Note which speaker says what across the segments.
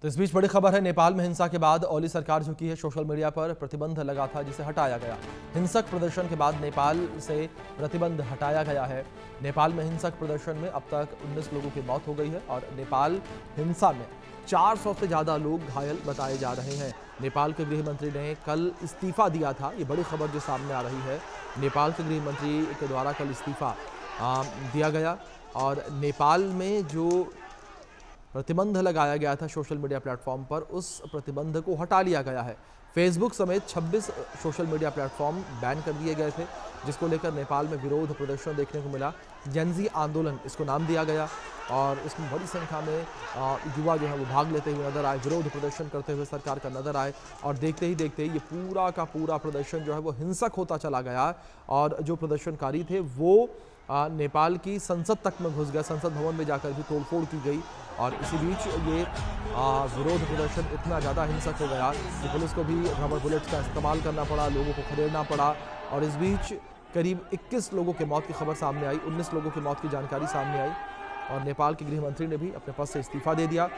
Speaker 1: तो इस बीच बड़ी खबर है, नेपाल में हिंसा के बाद ओली सरकार झुकी है। सोशल मीडिया पर प्रतिबंध लगा था जिसे हटाया गया। हिंसक प्रदर्शन के बाद नेपाल से प्रतिबंध हटाया गया है। नेपाल में हिंसक प्रदर्शन में अब तक 19 लोगों की मौत हो गई है और नेपाल हिंसा में 400 से ज्यादा लोग घायल बताए जा रहे हैं। नेपाल के गृह मंत्री ने कल इस्तीफा दिया था। ये बड़ी खबर जो सामने आ रही है, नेपाल के गृह मंत्री के द्वारा कल इस्तीफा दिया गया और नेपाल में जो प्रतिबंध लगाया गया था सोशल मीडिया प्लेटफॉर्म पर, उस प्रतिबंध को हटा लिया गया है। फेसबुक समेत 26 सोशल मीडिया प्लेटफॉर्म बैन कर दिए गए थे, जिसको लेकर नेपाल में विरोध प्रदर्शन देखने को मिला। जेनजी आंदोलन इसको नाम दिया गया और इसमें बड़ी संख्या में युवा जो है वो भाग लेते हुए नजर आए, विरोध प्रदर्शन करते हुए सरकार का नजर आए और देखते ही देखते ये पूरा का पूरा प्रदर्शन जो है वो हिंसक होता चला गया और जो प्रदर्शनकारी थे वो नेपाल की संसद तक में घुस गया। संसद भवन में जाकर भी तोड़फोड़ की गई और इसी बीच ये विरोध प्रदर्शन इतना ज़्यादा हिंसक हो गया कि पुलिस को भी रबर बुलेट्स का इस्तेमाल करना पड़ा, लोगों को खदेड़ना पड़ा और इस बीच करीब 21 लोगों की मौत की खबर सामने आई, 19 लोगों की मौत की जानकारी सामने आई और नेपाल के गृह मंत्री ने भी अपने पद से इस्तीफा दे दिया।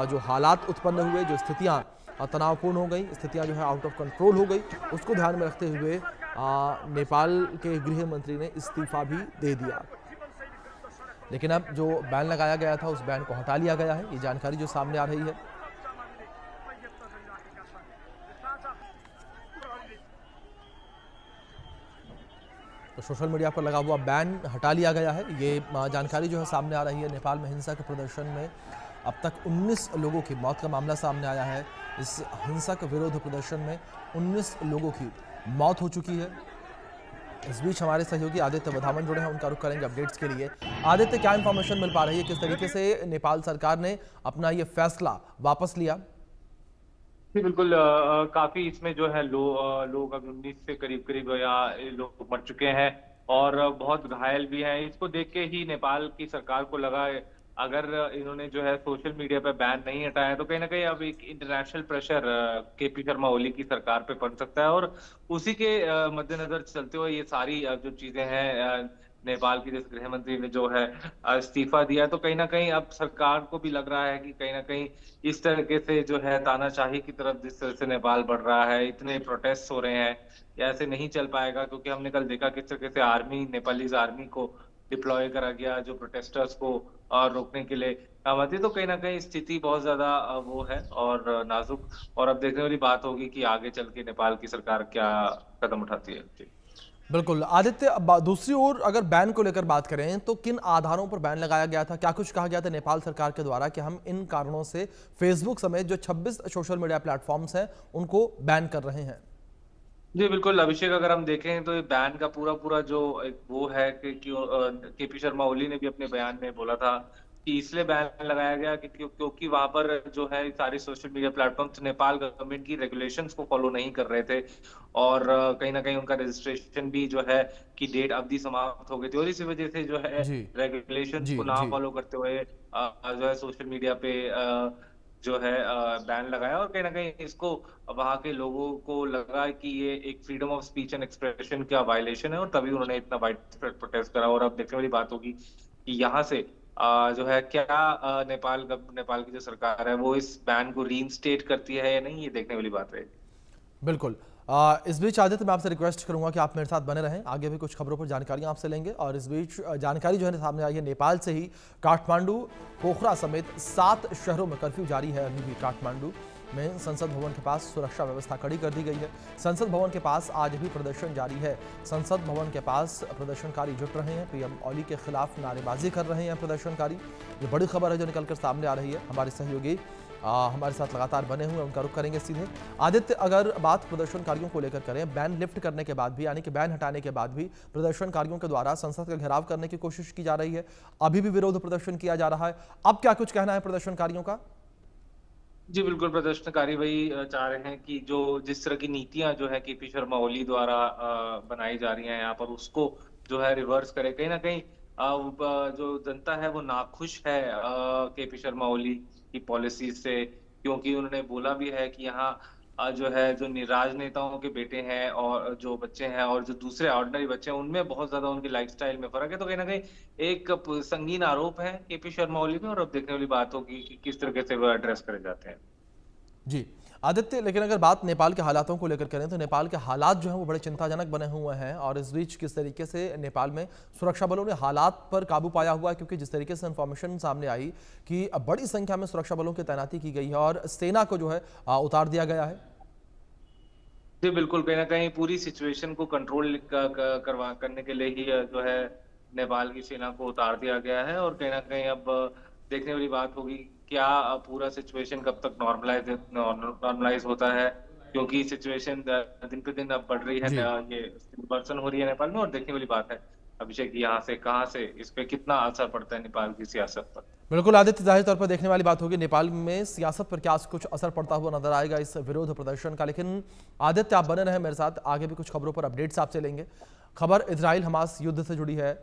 Speaker 1: जो हालात उत्पन्न हुए, जो स्थितियाँ तनावपूर्ण हो गई, स्थितियाँ जो है आउट ऑफ कंट्रोल हो गई, उसको ध्यान में रखते हुए नेपाल के गृह मंत्री ने इस्तीफा भी दे दिया। लेकिन अब जो बैन लगाया गया था उस बैन को हटा लिया गया है, ये जानकारी जो सामने आ रही है। तो सोशल मीडिया पर लगा हुआ बैन हटा लिया गया है, ये जानकारी जो है सामने आ रही है। नेपाल में हिंसा के प्रदर्शन में अब तक 19 लोगों की मौत का मामला सामने आया है। इस हिंसक विरोध प्रदर्शन में 19 लोगों की मौत हो चुकी है। इस बीच हमारे सहयोगी आदित्य वधावन जुड़े हैं, उनका रुख करेंगे अपडेट्स के लिए। आदित्य, क्या इंफॉर्मेशन मिल पा रही है, किस तरीके से नेपाल सरकार ने अपना ये फैसला वापस लिया?
Speaker 2: जी बिल्कुल, काफी इसमें जो है लोग अब 19 से करीब करीब या लोग मर चुके हैं और बहुत घायल भी हैं। इसको देख के ही नेपाल की सरकार को लगा अगर इन्होंने जो है सोशल मीडिया पे बैन नहीं हटाया तो कहीं ना कहीं अब एक international pressure KP Sharma Oli की सरकार पे पड़ सकता है और उसी के मद्देनजर चलते हुए ये सारी जो चीजें हैं, नेपाल की जैसे गृह मंत्री ने जो है इस्तीफा दिया, तो कहीं ना कहीं अब सरकार को भी लग रहा है कि कहीं ना कहीं इस तरीके से जो है तानाशाही की तरफ जिस तरह से नेपाल बढ़ रहा है, इतने प्रोटेस्ट हो रहे हैं, या ऐसे नहीं चल पाएगा। क्योंकि हमने कल देखा किस तरीके से नेपालीज आर्मी को डिप्लॉय करा गया जो प्रोटेस्टर्स को रोकने के लिए थी। तो कहीं ना कहीं स्थिति बहुत ज्यादा वो है और नाजुक, और अब देखने वाली बात होगी कि आगे चल के नेपाल की सरकार क्या कदम उठाती है। जी
Speaker 1: बिल्कुल आदित्य, दूसरी ओर अगर बैन को लेकर बात करें तो किन आधारों पर बैन लगाया गया था? क्या कुछ कहा गया था नेपाल सरकार के द्वारा कि हम इन कारणों से फेसबुक समेत जो 26 सोशल मीडिया प्लेटफॉर्म्स हैं उनको बैन कर रहे हैं?
Speaker 2: जी बिल्कुल अभिषेक, अगर हम देखें तो ये बैन का पूरा पूरा जो एक वो है कि केपी शर्मा ओली ने भी अपने बयान में बोला था कि इसलिए बैन लगाया गया कि क्योंकि वहां पर जो है सारे social media platforms Nepal government की रेगुलेशंस को फॉलो नहीं कर रहे थे और कहीं ना कहीं उनका रजिस्ट्रेशन भी जो है की डेट अवधि समाप्त हो गई थी और इसी वजह से जो है
Speaker 1: जी
Speaker 2: रेगुलेशंस
Speaker 1: जी
Speaker 2: को ना
Speaker 1: जी।
Speaker 2: फॉलो करते हुए जो है सोशल मीडिया पे जो है बैन लगाया और कहीं ना कहीं इसको वहां के लोगों को लगा कि ये एक freedom of speech and expression का वायलेशन है और तभी उन्होंने इतना वाइड स्प्रेड प्रोटेस्ट करा। और अब देखने वाली बात होगी कि यहाँ से जो है क्या नेपाल की जो सरकार है वो इस बैन को रीइंस्टेट करती है या नहीं, ये देखने वाली बात है।
Speaker 1: बिल्कुल। इस बीच आदित्य, मैं आपसे रिक्वेस्ट करूंगा कि आप मेरे साथ बने रहें, आगे भी कुछ खबरों पर जानकारियां आपसे लेंगे। और इस बीच जानकारी जो है सामने आई है नेपाल से ही, काठमांडू, पोखरा समेत 7 शहरों में कर्फ्यू जारी है। अभी भी काठमांडू में संसद भवन के पास सुरक्षा व्यवस्था कड़ी कर दी गई है। संसद भवन के पास आज भी प्रदर्शन जारी है। संसद भवन के पास प्रदर्शनकारी जुट रहे हैं, पीएम ओली के खिलाफ नारेबाजी कर रहे हैं प्रदर्शनकारी। ये बड़ी खबर है जो निकलकर सामने आ रही है। हमारे सहयोगी हमारे साथ लगातार बने हुए, उनका रुख करेंगे सीधे। आदित्य, अगर बात प्रदर्शनकारियों को लेकर करें, बैन लिफ्ट करने के बाद भी, यानी कि बैन हटाने के बाद भी प्रदर्शनकारियों के द्वारा संसद का घेराव करने की कोशिश की जा रही है, अभी भी विरोध प्रदर्शन किया जा रहा है, अब क्या कुछ कहना है प्रदर्शनकारियों का?
Speaker 2: जी बिल्कुल, प्रदर्शनकारी वही चाह रहे हैं कि जो जिस तरह की नीतियां जो है केपी शर्मा ओली द्वारा बनाई जा रही हैं यहाँ पर, उसको जो है रिवर्स करे। कहीं ना कहीं जो जनता है वो नाखुश है केपी शर्मा ओली की पॉलिसी से, क्योंकि उन्होंने बोला भी है कि यहाँ जो है जो राजनेताओं के बेटे हैं और जो बच्चे हैं और जो दूसरे ऑर्डिनरी बच्चे हैं उनमें बहुत ज्यादा उनकी लाइफस्टाइल में फर्क है। तो कहीं ना कहीं एक संगीन आरोप है केपी शर्मा ओली में, और अब देखने वाली बात होगी कि किस तरीके से वो एड्रेस करे जाते हैं।
Speaker 1: जी आदित्य, लेकिन अगर बात नेपाल के हालातों को लेकर करें तो नेपाल के हालात जो हैं वो बड़े चिंताजनक बने हुए हैं, और इस बीच किस तरीके से नेपाल में सुरक्षा बलों ने हालात पर काबू पाया हुआ है, क्योंकि जिस तरीके से इंफॉर्मेशन सामने आई कि बड़ी संख्या में सुरक्षा बलों की तैनाती की गई है और सेना को जो है उतार दिया गया है।
Speaker 2: जी बिल्कुल, कहीं न कहीं पूरी सिचुएशन को कंट्रोल करने के लिए ही जो है नेपाल की सेना को उतार दिया गया है, और कहीं न कहीं अब देखने वाली बात होगी क्या पूरा सिचुएशन कब तक नॉर्मलाइज होता है, क्योंकि सिचुएशन दिन पे दिन अब बढ़ रही है,
Speaker 1: जी
Speaker 2: ये वर्सन हो रही है नेपाल में, और देखने वाली बात है अभिषेक यहाँ से कहाँ से इस पे कितना असर पड़ता है नेपाल की सियासत पर।
Speaker 1: बिल्कुल आदित्य, जाहिर तौर पर देखने वाली बात होगी नेपाल में सियासत पर क्या कुछ असर पड़ता हुआ नजर आएगा इस विरोध प्रदर्शन का। लेकिन आदित्य, आप बने रहे मेरे साथ, आगे भी कुछ खबरों पर अपडेट्स आपसे लेंगे। खबर इजराइल हमास युद्ध से जुड़ी है।